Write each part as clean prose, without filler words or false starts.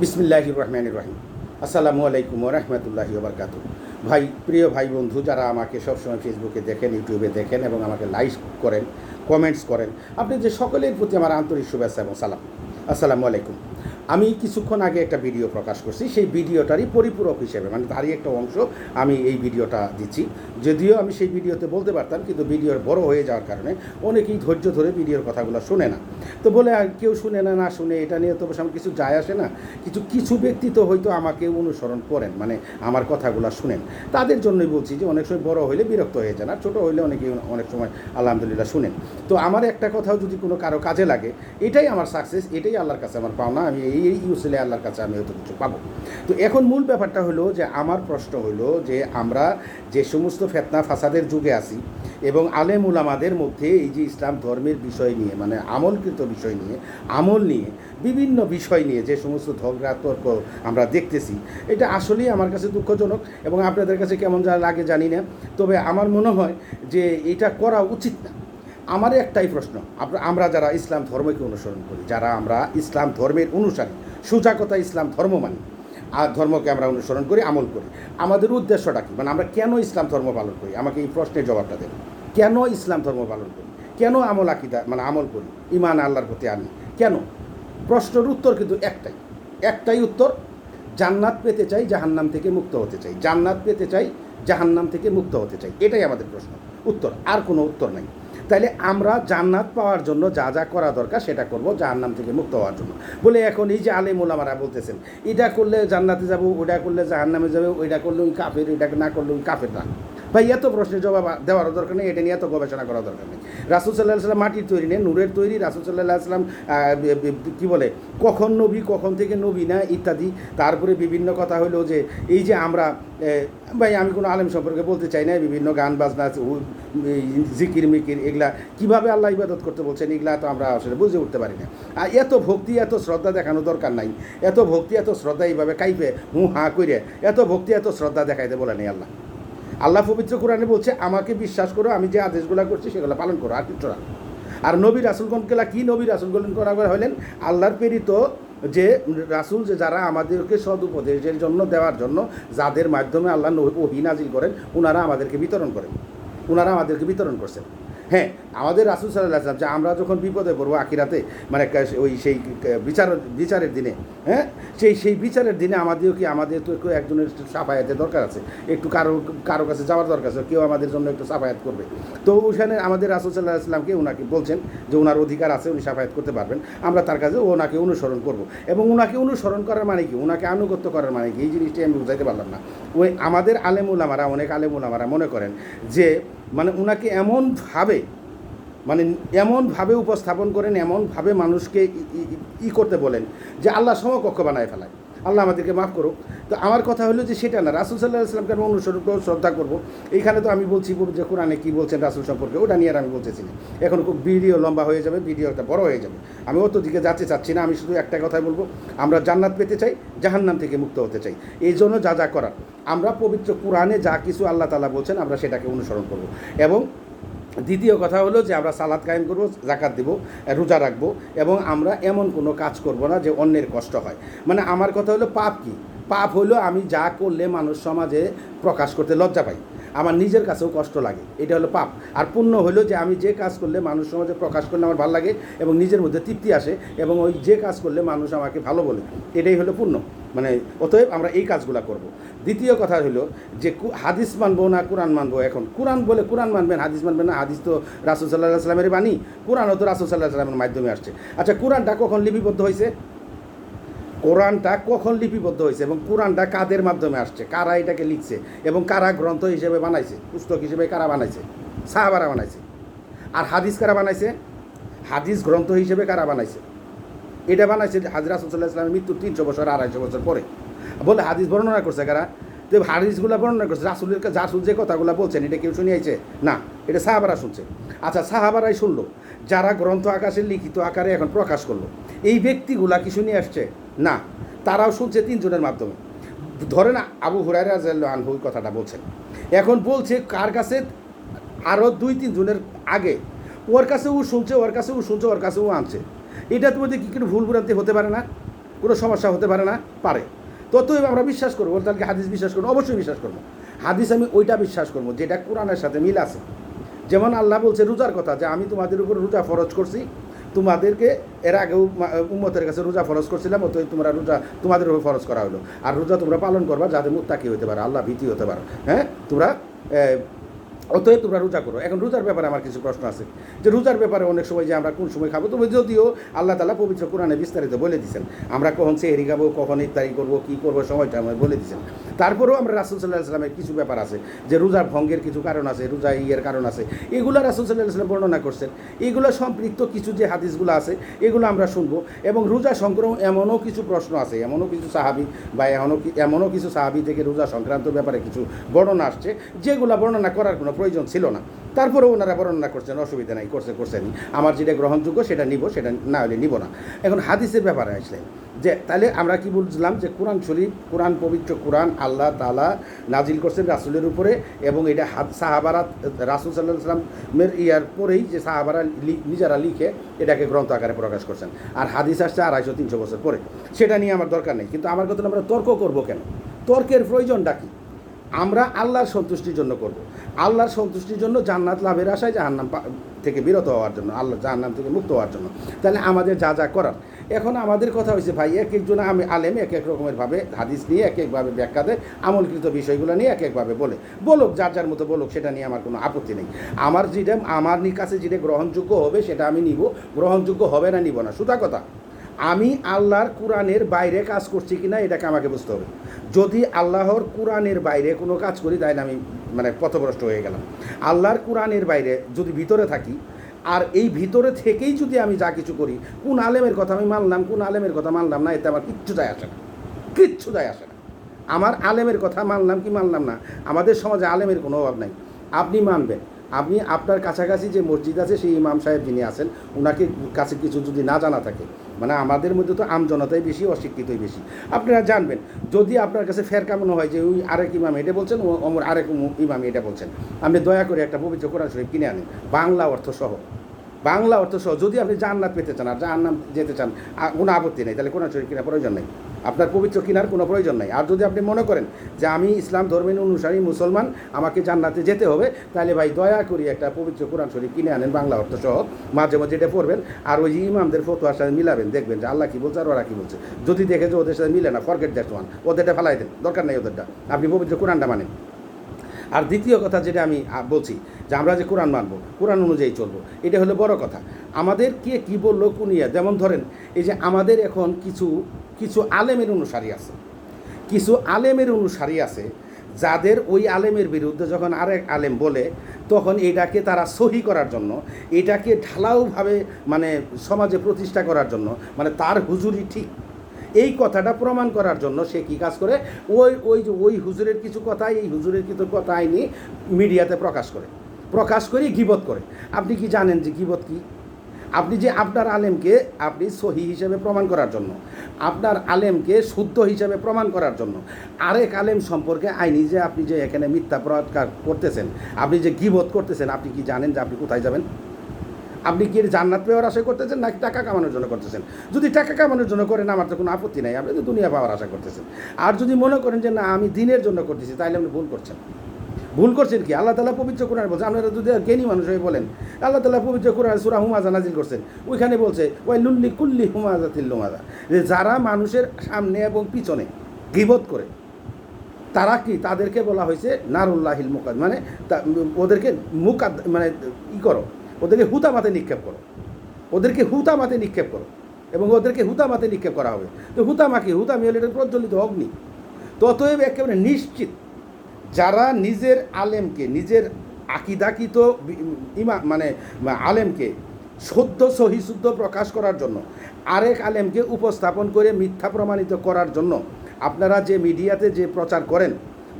বিসমিল্লাহির রহমানির রহিম। আসসালামু আলাইকুম ওয়া রাহমাতুল্লাহি ওয়া বারাকাতুহু। প্রিয় ভাই বন্ধু যারা আমাকে সবসময় ফেসবুকে দেখেন, ইউটিউবে দেখেন এবং আমাকে লাইক করেন, কমেন্টস করেন, আপনি যে সকলের প্রতি আমার আন্তরিক শুভেচ্ছা এবং সালাম। আসসালামু আলাইকুম। আমি কিছুক্ষণ আগে একটা ভিডিও প্রকাশ করছি, সেই ভিডিওটারই পরিপূরক হিসেবে মানে তারই একটা অংশ আমি এই ভিডিওটা দিচ্ছি। যদিও আমি সেই ভিডিওতে বলতে পারতাম, কিন্তু ভিডিওর বড় হয়ে যাওয়ার কারণে অনেকেই ধৈর্য ধরে ভিডিওর কথাগুলো শুনে না। তো বলে আর কেউ শুনে না, না শুনে এটা নিয়ে তো আমার কিছু যায় আসে না। কিছু ব্যক্তি তো হয়তো আমাকে অনুসরণ করেন, মানে আমার কথাগুলো শুনেন। তাদের জন্যই বলছি যে অনেক সময় বড় হইলে বিরক্ত হয়ে যান, আর ছোটো হইলে অনেক সময় আলহামদুলিল্লাহ শুনেন। তো আমার একটা কথাও যদি কোনো কারো কাজে লাগে, এটাই আমার সাকসেস, এটাই আল্লাহর কাছে আমার পাওনা। আমি এই ইউসিলে আল্লাহর কাছে আমি হয়তো কিছু পাবো। তো এখন মূল ব্যাপারটা হলো যে আমার প্রশ্ন হলো যে আমরা যে সমস্ত ফেতনা ফাসাদের যুগে আছি এবং আলেম উলামাদের মধ্যে এই যে ইসলাম ধর্মের বিষয় নিয়ে, মানে আমলকৃত বিষয় নিয়ে, আমল নিয়ে, বিভিন্ন বিষয় নিয়ে যে সমস্ত ঝগড়া তর্ক আমরা দেখতেছি, এটা আসলেই আমার কাছে দুঃখজনক এবং আপনাদের কাছে কেমন যা লাগে জানি না। তবে আমার মনে হয় যে এটা করা উচিত না। আমার একটাই প্রশ্ন, আমরা যারা ইসলাম ধর্মকে অনুসরণ করি, যারা আমরা ইসলাম ধর্মের অনুসারী, সোজা কথা ইসলাম ধর্ম মানি, আর ধর্মকে আমরা অনুসরণ করি, আমল করি, আমাদের উদ্দেশ্যটা কী, মানে আমরা কেন ইসলাম ধর্ম পালন করি? আমাকে এই প্রশ্নের জবাবটা দেন। কেন ইসলাম ধর্ম পালন করি? কেন আমল আকিদা মানে আমল করি, ইমান আল্লাহর প্রতি আনি কেন? প্রশ্নের উত্তর কিন্তু একটাই উত্তর, জান্নাত পেতে চাই, জাহান্নাম থেকে মুক্ত হতে চাই। জান্নাত পেতে চাই, জাহান্নাম থেকে মুক্ত হতে চাই, এটাই আমাদের প্রশ্ন, উত্তর, আর কোনো উত্তর নাই। তাইলে আমরা জান্নাত পাওয়ার জন্য যা যা করা দরকার সেটা করব, জাহান্নাম থেকে মুক্ত হওয়ার জন্য। বলে এখন এই যে আলেম ওলামারা বলতেছেন এটা করলে জান্নাতে যাব, ওইটা করলে জাহান্নামে যাবে, ওইটা করলে ওই কাফের, এটা না করলে ওই কাফের না। ভাই এত প্রশ্নের জবাব দেওয়ার দরকার নেই, এটা নিয়ে এত গবেষণা করার দরকার নেই। রাসূল সাল্লাল্লাহু আলাইহি সাল্লাম মাটির তৈরি নেই, নূরের তৈরি। রাসূল সাল্লাল্লাহু আলাইহি সাল্লাম কী বলে, কখন নবী, কখন থেকে নবী না, ইত্যাদি। তারপরে বিভিন্ন কথা হলো যে এই যে আমরা, ভাই আমি কোনো আলেম সম্পর্কে বলতে চাই না, বিভিন্ন গান বাজনা, জিকির মিকির, এগুলা কীভাবে আল্লাহ ইবাদত করতে বলছেন, এগুলা তো আমরা আসলে বুঝে উঠতে পারি না। আর এত ভক্তি, এত শ্রদ্ধা দেখানো দরকার নাই। এত ভক্তি, এত শ্রদ্ধা এইভাবে কাইপে হাঁ করে এত ভক্তি, এত শ্রদ্ধা দেখাইতে বলে নেই আল্লাহ পবিত্র কোরআনে বলছে, আমাকে বিশ্বাস করো, আমি যে আদেশগুলো করছি সেগুলো পালন করো, আর কিছু না। আর নবী রাসূলগণকেলা কি, নবী রাসূলগণ করা হলেন আল্লাহর প্রেরিত যে রাসূল, যে যারা আমাদেরকে সদ উপদেশের জন্য দেওয়ার জন্য, যাদের মাধ্যমে আল্লাহ ওহী নাজিল করেন, ওনারা আমাদেরকে বিতরণ করছেন। হ্যাঁ, আমাদের রাসূল সাল্লাল্লাহু আলাইহি ওয়াসাল্লাম, যে আমরা যখন বিপদে পড়বো আখিরাতে, মানে ওই সেই বিচারের দিনে, হ্যাঁ, সেই বিচারের দিনে আমাদের তো একটু একজনের সাফায়াতের দরকার আছে, একটু কারো কাছে যাওয়ার দরকার আছে, কেউ আমাদের জন্য একটু সাফায়াত করবে। তো ওখানে আমাদের রাসূল সাল্লাল্লাহু আলাইহি ওয়াসাল্লামকে ওনাকে বলছেন যে ওনার অধিকার আছে, উনি সাফায়াত করতে পারবেন, আমরা তার কাছে ওনাকে অনুসরণ করব। এবং ওনাকে অনুসরণ করার মানে কি, ওনাকে আনুগত্য করার মানে কি, এই জিনিসটি আমি বুঝাইতে পারলাম না। ওই আমাদের অনেক আলেম উলামারা মনে করেন যে মানে ওনাকে এমনভাবে উপস্থাপন করেন, এমনভাবে মানুষকে করতে বলেন যে আল্লাহ সমকক্ষ বানায় ফেলায়। আল্লাহ আমাদেরকে মাফ করুক। তো আমার কথা হলো যে সেটা না, রাসূল সাল্লাল্লাহু আলাইহি ওয়াসাল্লামকে আমি অনুসরণ করব, শ্রদ্ধা করব। এইখানে তো আমি বলছি যে কোরআনে কী বলছেন রাসূল সম্পর্কে, ওটা নিয়ে আর আমি বলতেছি না। এখন খুব ভিডিও লম্বা হয়ে যাবে, ভিডিওটা বড় হয়ে যাবে, আমি অত দিকে যাচ্ছে চাচ্ছি না। আমি শুধু একটা কথাই বলবো, আমরা জান্নাত পেতে চাই, জাহান্নাম থেকে মুক্ত হতে চাই। এই জন্য যা যা করার, আমরা পবিত্র কোরআনে যা কিছু আল্লাহ তাআলা বলছেন আমরা সেটাকে অনুসরণ করব। এবং দ্বিতীয় কথা হলো যে আমরা সালাত কায়েম করব, যাকাত দেব, রোজা রাখবো, এবং আমরা এমন কোনো কাজ করব না যে অন্যের কষ্ট হয়। মানে আমার কথা হলো পাপ কি? পাপ হলো আমি যা করলে মানুষ সমাজে প্রকাশ করতে লজ্জা পাই, আমার নিজের কাছেও কষ্ট লাগে, এটা হলো পাপ। আর পুণ্য হলো যে আমি যে কাজ করলে মানুষ সমাজে প্রকাশ করলে আমার ভালো লাগে এবং নিজের মধ্যে তৃপ্তি আসে, এবং ওই যে কাজ করলে মানুষ আমাকে ভালো বলে, এটাই হলো পুণ্য। মানে অতএব আমরা এই কাজগুলো করব। দ্বিতীয় কথা হলো যে হাদিস মানবো না কোরআন মানবো। এখন কোরআন বলে কোরআন মানবেন, হাদিস মানবেন না। হাদিস তো রাসূল সাল্লাল্লাহু আলাইহি ওয়াসাল্লামের বাণী, কোরআনও তো রাসূল সাল্লাল্লাহু আলাইহি ওয়াসাল্লামের মাধ্যমে আসছে। আচ্ছা, কোরআনটা কখন লিপিবদ্ধ হয়েছে? এবং কোরআনটা কাদের মাধ্যমে আসছে, কারা এটাকে লিখছে এবং কারা গ্রন্থ হিসেবে বানাইছে, পুস্তক হিসেবে কারা বানাইছে? সাহাবারা বানাইছে। আর হাদিস কারা বানাইছে? হাদিস গ্রন্থ হিসেবে কারা বানাইছে? এটা বানাইছে রাসূল সাল্লাল্লাহু আলাইহি ওয়াসাল্লামের মৃত্যু 300 বছর 250 বছর পরে। বলে হাদিস বর্ণনা করছে কারা? তো হাদিসগুলো বর্ণনা করছে রাসূল যে কথাগুলো বলছেন, এটা কেউ শুনে আইছে না, এটা সাহাবারা শুনছে। আচ্ছা, সাহাবারাই শুনলো, যারা গ্রন্থ আকাশে লিখিত আকারে এখন প্রকাশ করলো, এই ব্যক্তিগুলা কি শুনে আসছে? না, তারাও শুনছে 3 জনের মাধ্যমে। ধরেন আবু হুরায়রা রাদিয়াল্লাহু আনহু কথাটা বলছেন, এখন বলছে কার কাছে? আরও 2-3 জনের আগে ওর কাছে ও শুনছে, ওর কাছে ও আনছে। এটা তোমাদের কি কোনো ভুল ভ্রান্তি হতে পারে না? কোনো সমস্যা হতে পারে না? পারে। ততএব আমরা বিশ্বাস করবো, তাহলে হাদিস বিশ্বাস করবো? অবশ্যই বিশ্বাস করবো। হাদিস আমি ওইটা বিশ্বাস করবো যেটা কোরআনের সাথে মিল আছে। যেমন আল্লাহ বলছে রোজার কথা, যে আমি তোমাদের উপর রোজা ফরজ করছি, তোমাদেরকে এর আগেও উম্মতের কাছে রোজা ফরজ করছিলাম, অতএব তোমরা রোজা তোমাদের উপর ফরজ করা হলো। আর রোজা তোমরা পালন করবা যাতে মুত্তাকি হতে পারো, আল্লাহ ভীতি হতে পারো। হ্যাঁ, তোমরা অতএব তোমরা রোজা করো। এখন রোজার ব্যাপারে আমার কিছু প্রশ্ন আছে, যে রোজার ব্যাপারে অনেক সময় যে আমরা কোন সময় খাবো, তবে যদিও আল্লাহ তাআলা পবিত্র কোরআনে বিস্তারিত বলে দিয়েছেন, আমরা কখন সেহরি খাবো, কখন ইফতারি করবো, কী করবো, সময়টা আমায় বলে দিয়েছেন। তারপরেও আমরা রাসূল সাল্লাল্লাহু আলাইহি ওয়াসাল্লামের কিছু ব্যাপার আছে, যে রোজার ভঙ্গের কিছু কারণ আছে, রোজা ইয়ের কারণ আছে, এগুলো রাসূল সাল্লাল্লাহু আলাইহি ওয়াসাল্লাম বর্ণনা করছেন। এগুলো সম্পৃক্ত কিছু যে হাদিসগুলো আছে এগুলো আমরা শুনবো। এবং রোজা সংক্রান্ত এমনও কিছু প্রশ্ন আছে, এমনও কিছু সাহাবী বা এমনও কিছু সাহাবী থেকে রোজা সংক্রান্ত ব্যাপারে কিছু বর্ণনা আসছে, যেগুলো বর্ণনা করার কোনো প্রয়োজন ছিল না, তারপরেও ওনারা বর্ণনা করছেন, অসুবিধা নাই, করছেনই। আমার যেটা গ্রহণযোগ্য সেটা নিব, সেটা না হলে নিব না। এখন হাদিসের ব্যাপারে আসলেন, যে তাহলে আমরা কি বুঝলাম, যে কোরআন শরীফ, কোরআন পবিত্র কোরআন আল্লাহ তাআলা নাজিল করছেন রাসূলের উপরে, এবং এটা সাহাবারা রাসূল সাল্লাল্লাহু আলাইহি ওয়াসাল্লামের ইয়ার পরেই যে সাহাবারা নিজেরা লিখে এটাকে গ্রন্থ আকারে প্রকাশ করছেন। আর হাদিস আসছে 250-300 বছর পরে। সেটা নিয়ে আমার দরকার নেই, কিন্তু আমার কথা আমরা তর্ক করব কেন? তর্কের প্রয়োজনটা কী? আমরা আল্লাহর সন্তুষ্টির জন্য করব। আল্লাহর সন্তুষ্টির জন্য, জান্নাত লাভের আশায় জাহান্নাম থেকে বিরত হওয়ার জন্য, আল্লাহ জাহান্নাম থেকে মুক্ত হওয়ার জন্য। তাহলে আমাদের যা যা করার, এখন আমাদের কথা হয়েছে ভাই, এক একজন আলেম এক এক রকমের ভাবে হাদিস নিয়ে এক একভাবে ব্যাখ্যা দেয়, আমলকৃত বিষয়গুলো নিয়ে এক একভাবে বলুক, যার যার মতো বলুক, সেটা নিয়ে আমার কোনো আপত্তি নেই। আমার কাছে যেটা গ্রহণযোগ্য হবে সেটা আমি নিব, গ্রহণযোগ্য হবে না নিব না। সুতা কথা, আমি আল্লাহর কোরআনের বাইরে কাজ করছি কি না এটাকে আমাকে বুঝতে হবে। যদি আল্লাহর কোরআনের বাইরে কোনো কাজ করি, তাহলে আমি পথভ্রষ্ট হয়ে গেলাম। আল্লাহর কোরআনের বাইরে যদি ভিতরে থাকি, আর এই ভিতরে থেকেই যদি আমি যা কিছু করি, কোন আলেমের কথা আমি মানলাম, কোন আলেমের কথা মানলাম না, এতে আমার কিচ্ছু যায় আসে না, কিচ্ছু যায় আসে না। আমার আলেমের কথা মানলাম কি মানলাম না, আমাদের সমাজে আলেমের কোনো অভাব নাই। আপনি মানবেন, আপনি আপনার কাছাকাছি যে মসজিদ আছে সেই ইমাম সাহেব যিনি আছেন, ওনাকে কাছে কিছু যদি না জানা থাকে, আমাদের মধ্যে তো আমজনতাই বেশি, অশিক্ষিতই বেশি, আপনারা জানবেন। যদি আপনার কাছে ফেরকা মনে হয় যে ওই আরেক ইমাম এটা বলছেন, অমর আরেক ইমাম এটা বলছেন, আপনি দয়া করে একটা পবিত্র কোরআন শরীফ কিনে আনেন, বাংলা অর্থ সহ। যদি আপনি জান্নাত পেতে চান আর জাহান্নাম যেতে চান, কোনো আপত্তি নেই, তাহলে কোরআন শরীফ কেনার প্রয়োজন নেই, আপনার পবিত্র কেনার কোনো প্রয়োজন নেই। আর যদি আপনি মনে করেন যে আমি ইসলাম ধর্মের অনুসারী মুসলমান, আমাকে জান্নাতে যেতে হবে, তাহলে ভাই দয়া করি একটা পবিত্র কোরআন শরীফ কিনে আনেন বাংলা অর্থ সহ, মাঝে মাঝে এটা পড়বেন, আর ওই ইমামদের ফতোয়ার সাথে মিলাবেন, দেখবেন যে আল্লাহ কী বলছে আর ওরা কী বলছে। যদি দেখে যে ওদের সাথে মিলে না, ফরগেট দ্যাট ওয়ান, ওদেরটা ফেলাই দেন, দরকার নেই ওদেরটা, আপনি পবিত্র কোরআনটা মানেন। আর দ্বিতীয় কথা যেটা আমি বলছি, যে আমরা যে কোরআন মানবো, কোরআন অনুযায়ী চলবো, এটা হলো বড় কথা। আমাদের কে কী বললো কুনিয়া, যেমন ধরেন এই যে আমাদের এখন কিছু আলেমের অনুসারী আছে, যাদের ওই আলেমের বিরুদ্ধে যখন আরেক আলেম বলে, তখন এটাকে তারা সহি করার জন্য, এটাকে ঢালাওভাবে সমাজে প্রতিষ্ঠা করার জন্য, তার হুজুরি ঠিক, এই কথাটা প্রমাণ করার জন্য সে কী কাজ করে, ওই হুজুরের কিছু কথা, এই হুজুরের কিছু কথা আইনি মিডিয়াতে প্রকাশ করে গীবত করে। আপনি কি জানেন যে গীবত কি? আপনি যে আপনার আলেমকে আপনি সহি হিসেবে প্রমাণ করার জন্য, আপনার আলেমকে শুদ্ধ হিসেবে প্রমাণ করার জন্য আরেক আলেম সম্পর্কে আইনি যে আপনি যে এখানে মিথ্যা প্রচার করতেছেন, আপনি যে গীবত করতেছেন, আপনি কি জানেন যে আপনি কোথায় যাবেন? আপনি কি জান্নাত পাওয়ার আশা করতেছেন নাকি টাকা কামানোর জন্য করতেছেন? যদি টাকা কামানোর জন্য করেন, আমার তো কোনো আপত্তি নাই, আপনি তো দুনিয়া পাওয়ার আশা করতেছেন। আর যদি মনে করেন যে না আমি দিনের জন্য করতেছি, তাহলে আপনি ভুল করছেন কি? আল্লাহ তাআলা পবিত্র কোরআন বলছে, আপনারা যদি জ্ঞানী মানুষ হয়ে বলেন, আল্লাহ তাআলা পবিত্র কোরআন সূরা হুমাযা নাজিল করছেন, ওইখানে বলছে ওয়াইলুল লিকুল্লি হুমাযাতিল লুমাযা, যে যারা মানুষের সামনে এবং পিছনে গীবত করে, তারা কি, তাদেরকে বলা হয়েছে নারুল্লাহিল মুকাদ, ওদেরকে করো, ওদেরকে হুতামাতে নিক্ষেপ করো, এবং ওদেরকে হুতামাতে নিক্ষেপ করা হবে। তো হুতামি হলে এটা প্রজ্বলিত অগ্নি। ততএব একেবারে নিশ্চিত, যারা নিজের আলেমকে, নিজের আকিদাকিত আলেমকে সহি শুদ্ধ প্রকাশ করার জন্য, আরেক আলেমকে উপস্থাপন করে মিথ্যা প্রমাণিত করার জন্য আপনারা যে মিডিয়াতে যে প্রচার করেন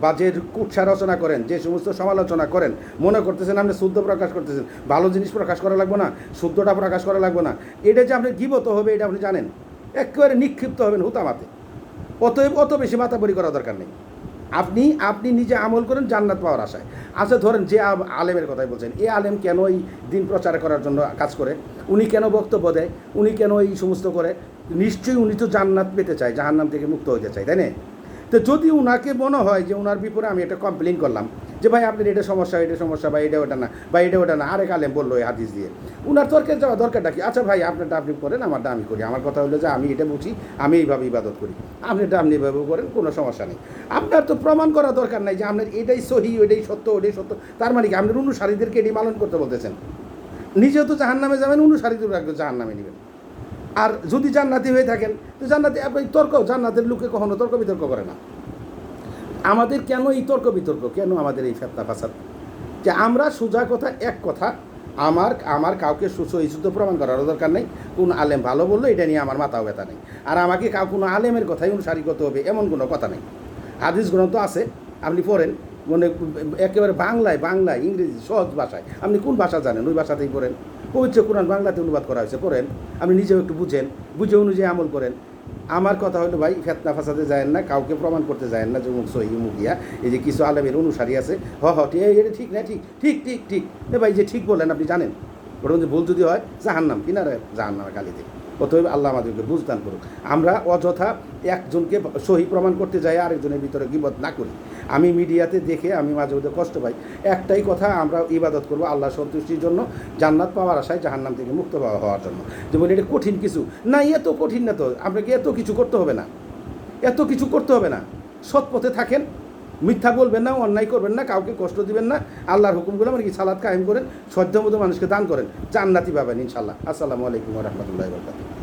বা যে কুৎসা রচনা করেন, যে সমস্ত সমালোচনা করেন, মনে করতেছেন আপনি শুদ্ধ প্রকাশ করতেছেন, ভালো জিনিস প্রকাশ করা লাগবে না, শুদ্ধটা প্রকাশ করা লাগবে না, এটা যে আপনি গীবত হবে এটা আপনি জানেন, একেবারে নিক্ষিপ্ত হবেন হুতামাতে। অতএব অত বেশি মাতাবরি করা দরকার নেই। আপনি আপনি নিজে আমল করেন জান্নাত পাওয়ার আশায়। আচ্ছা ধরেন যে আলেমের কথাই বলছেন, এই আলেম কেন এই দিন প্রচার করার জন্য কাজ করে, উনি কেন বক্তব্য দেয়, উনি কেন এই সমস্ত করে, নিশ্চয়ই উনি তো জান্নাত পেতে চায়, জাহান্নাম থেকে মুক্ত হতে চায়, তাই না? তো যদি উনাকে মনে হয় যে ওনার বিপরে আমি একটা কমপ্লেন করলাম যে ভাই আপনার এটা সমস্যা বা এটা ওটা না বা এটা ওটা না, আরেক আলেম বললো এই হাদিস দিয়ে, উনার তর্কের যাওয়া দরকারটা কি? আচ্ছা ভাই আপনারটা আপনি করেন, আমারটা আমি করি। আমার কথা হলো যে আমি এটা বুঝি, আমি এইভাবে ইবাদত করি, আপনারটা আপনি এইভাবে করেন, কোনো সমস্যা নেই। আপনার তো প্রমাণ করা দরকার নাই যে আপনার এটাই সহি, ওইটাই সত্য, ওইটাই সত্য। তার মানে কি আপনার অনুসারীদেরকে এটি পালন করতে বলতেছেন? নিজেও তো জাহান্নামে যাবেন, অনুসারীদের একদম জাহান্নামে নেবেন। আর যদি জান্নাতি হয়ে থাকেন তো জান্নাতি, আপনি তর্ক, জান্নাতের লোকে কখনো তর্ক বিতর্ক করে না। আমাদের কেন এই তর্ক বিতর্ক, কেন আমাদের এই ফেতনা ফাসাদ? যে আমরা সোজা কথা, এক কথা, আমার কাউকে সুশুদ্ধ প্রমাণ করারও দরকার নেই। কোন আলেম ভালো বললো এটা নিয়ে আমার মাথাও ব্যথা নেই। আর আমাকে কোনো আলেমের কথাই অনুসারী করতে হবে এমন কোনো কথা নেই। হাদিস গ্রন্থ আছে, আপনি পড়েন, মানে একেবারে বাংলায় ইংরেজি সহজ ভাষায়। আপনি কোন ভাষা জানেন ওই ভাষাতেই পড়েন। পবিত্র কোরআন বাংলাতে অনুবাদ করা হয়েছে, পড়েন। আপনি নিজেও একটু বুঝে অনুযায়ী আমল করেন। আমার কথা হলো ভাই, ফেতনা ফাসাদে যায়েন না, কাউকে প্রমাণ করতে যায়েন না যে মুখ সহি মুখিয়া। এই যে কিছু আলেমের অনুসারী আছে, এটা ঠিক না, ঠিক ভাই, যে ঠিক বললেন আপনি জানেন, ওটা যে ভুল যদি হয় জাহান্নাম, কিনারে জাহান্নামের গালিতে। অতএব আল্লাহ আমাদেরকে বুঝদান করুক, আমরা অযথা একজনকে সহি প্রমাণ করতে যাই, আরেকজনের ভিতরে গীবত না করি। আমি মিডিয়াতে দেখে আমি মাঝে মধ্যে কষ্ট পাই। একটাই কথা, আমরা ইবাদত করবো আল্লাহ সন্তুষ্টির জন্য, জান্নাত পাওয়ার আশায়, জাহান্নাম থেকে মুক্ত হওয়ার জন্য। যে বলি এটা কঠিন কিছু না, এত কঠিন না তো, আপনাকে এত কিছু করতে হবে না, সৎ পথে থাকেন, মিথ্যা বলবেন না, অন্যায় করবেন না, কাউকে কষ্ট দিবেন না, আল্লাহর হুকুমগুলো মানে কি সালাত কায়েম করেন, সাধ্যমতো মানুষকে দান করেন, জান্নাতি পাবেন ইনশাল্লাহ। আসসালামু আলাইকুম ওয়া রাহমাতুল্লাহি ওয়া বারাকাতুহু।